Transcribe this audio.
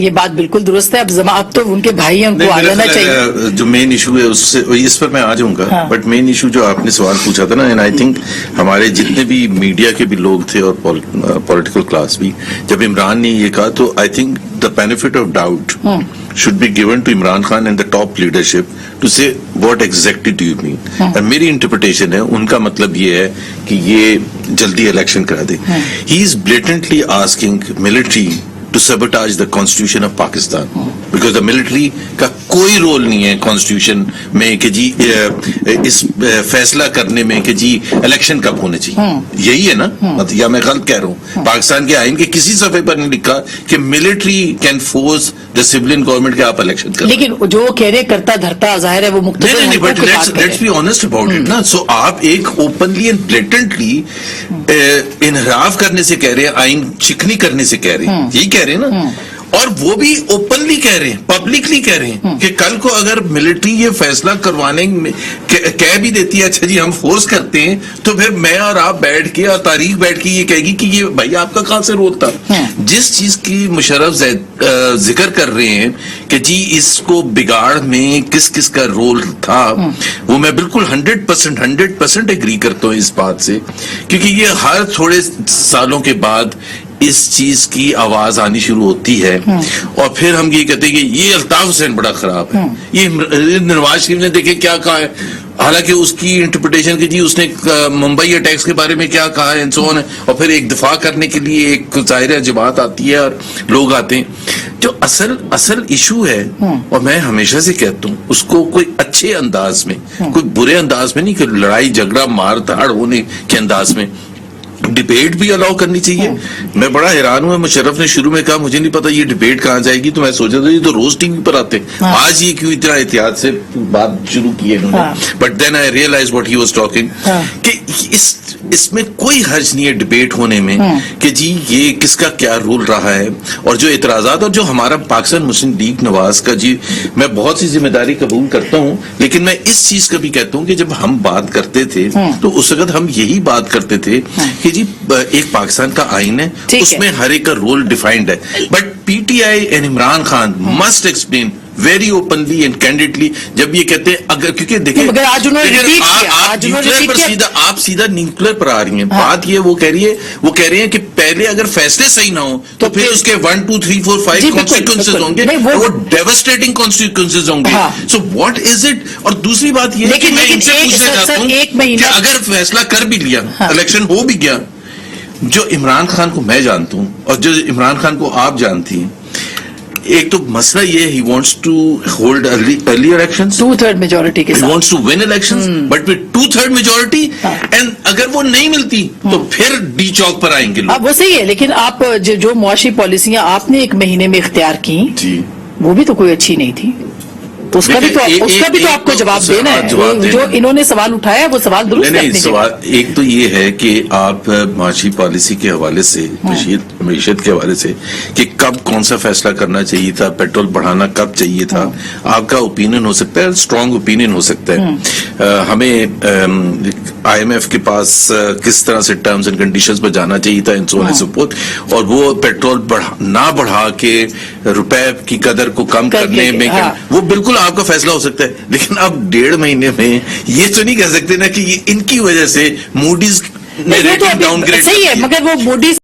یہ بات بالکل درست ہے. اب تو ان کے بھائی ہیں, ان کو آ جانا چاہیے. جو مین ایشو ہے اس پر میں آ جاؤں گا, بٹ مین ایشو جو آپ نے سوال پوچھا تھا نا, اینڈ آئی تھنک ہمارے جتنے بھی میڈیا کے بھی لوگ تھے اور پولیٹیکل کلاس بھی, جب عمران نے یہ کہا تو I think the benefit of doubt should be given to Imran Khan and the top leadership to say what exactly do you mean. اور میری انٹرپریٹیشن ہے, ان کا مطلب یہ ہے کہ یہ جلدی الیکشن کرا دے. He is blatantly asking military to sabotage the constitution of Pakistan because the military کا کوئی رول نہیں ہے کانسٹیٹیوشن میں کہ جی اس فیصلہ کرنے میں کہ جی الیکشن کب ہونے چاہیے. یہی ہے نا, یا میں غلط کہہ رہا ہوں؟ پاکستان کے آئین کے کسی صفحے پر نہیں لکھا کہ military can force the civilian government کہ آپ الیکشن کریں. لیکن جو کہہ رہے کرتا دھرتا ظاہر ہے وہ مختصر. Let's be honest about it نا. سو آپ ایک اوپنلی اینڈ بلیٹنٹلی انحراف کرنے سے کہہ رہے ہیں, آئین چکنی کرنے سے کہہ رہے ہیں, یہی کہہ رہے ہیں نا. اور وہ بھی اوپنلی کہہ رہے ہیں, پبلکلی کہہ رہے ہیں کہ کل کو اگر ملٹری یہ فیصلہ کروانے کہہ بھی دیتی ہے اچھا جی ہم فورس کرتے ہیں, تو پھر میں اور آپ بیٹھ کے اور تاریخ بیٹھ کے یہ کہے گی کہ یہ بھائی آپ کا کہاں سے رول تھا. جس چیز کی مشرف ذکر کر رہے ہیں کہ جی اس کو بگاڑ میں کس کس کا رول تھا, وہ میں بالکل 100% ایگری کرتا ہوں اس بات سے, کیونکہ یہ ہر تھوڑے سالوں کے بعد اس چیز کی آواز آنی شروع ہوتی ہے, اور پھر ہم یہ کہتے ہیں کہ یہ الطاف حسین بڑا خراب ہے, یہ نواز شریف نے دیکھے کیا کہا ہے, حالانکہ اس کی انٹرپریٹیشن کی جی اس نے ممبئی اٹیکس کے بارے میں کیا کہا ہے, اور پھر ایک دفاع کرنے کے لیے ایک ظاہر جماعت آتی ہے اور لوگ آتے ہیں. جو اصل ایشو ہے, اور میں ہمیشہ سے کہتا ہوں اس کو کوئی اچھے انداز میں, کوئی برے انداز میں نہیں, کہ لڑائی جھگڑا مار دھاڑ ہونے کے انداز میں ڈبیٹ بھی الاؤ کرنی چاہیے. میں بڑا حیران ہوں, مشرف نے شروع میں کہا مجھے نہیں پتا یہ ڈبیٹ کہاں جائے گی, تو میں سوچا تھا یہ تو روز ٹی وی پر آتے, آج یہ کیوں اتنا احتیاط سے بات شروع کی ہے انہوں نے. But then I realize what he was talking کہ اس میں کوئی حرج نہیں ہے ڈبیٹ ہونے میں کہ جی یہ کس کا کیا رول رہا ہے. اور جو اعتراضات اور جو ہمارا پاکستان مسلم لیگ نواز کا, جی میں بہت سی ذمہ داری قبول کرتا ہوں, لیکن میں اس چیز کا بھی کہتا ہوں کہ جب ہم بات کرتے تھے تو اس وقت ہم یہی بات کرتے تھے کہ جی ایک پاکستان کا آئین ہے, اس میں ہر ایک کا رول ڈیفائنڈ ہے, but P T I and Imran Khan must explain very openly and candidly جب یہ کہتے ہیں, اگر کیونکہ دیکھیں آپ سیدھا نیوکلیر پر آ رہی ہیں. بات یہ وہ کہہ رہے ہیں کہ پہلے اگر فیصلے صحیح نہ ہو تو پھر اس کے 1 2 3 4 5 کانسٹیٹوئنسیز ہوں گے, وہ ڈیواسٹیٹنگ کانسٹیٹوئنسیز ہوں گے. So what is it. اور دوسری بات یہ ہے کہ میں ان سے پوچھنا چاہتا ہوں کہ اگر فیصلہ کر بھی لیا, الیکشن ہو بھی گیا, جو عمران خان کو میں جانتا ہوں اور جو عمران خان کو آپ جانتی ہیں, ایک تو مسئلہ یہ he wants to hold early elections 2/3 majority کے ساتھ, he wants to win elections but with 2/3 majority, and اگر وہ نہیں ملتی تو پھر ڈی چوک پر آئیں گے لوگ. وہ صحیح ہے, لیکن آپ جو معاشی پالیسیاں آپ نے ایک مہینے میں اختیار کی, جی وہ بھی تو کوئی اچھی نہیں تھی, تو اس کا بھی تو آپ کو جواب دینا ہے. جو انہوں نے سوال اٹھایا وہ سوال درست ہے. سوال ایک تو یہ ہے کہ آپ معاشی پالیسی کے حوالے سے, معیشت کے حوالے سے, کہ کب کون سا فیصلہ کرنا چاہیے تھا, پیٹرول بڑھانا کب چاہیے تھا, آپ کا اوپینین ہو سکتا ہے, اسٹرانگ اوپینین ہو سکتا ہے. ہمیں آئی ایم ایف کے پاس کس طرح سے ٹرمز اینڈ کنڈیشنز پر جانا چاہیے تھا, and so on and so forth, اور وہ پیٹرول نہ بڑھا کے روپے کی قدر کو کم کرنے میں, وہ بالکل آپ کا فیصلہ ہو سکتا ہے. لیکن اب 1.5 مہینے میں یہ تو نہیں کہہ سکتے نا کہ ان کی وجہ سے موڈیز نے ریٹنگ ڈاؤن گریڈ. صحیح ہے, مگر وہ موڈیز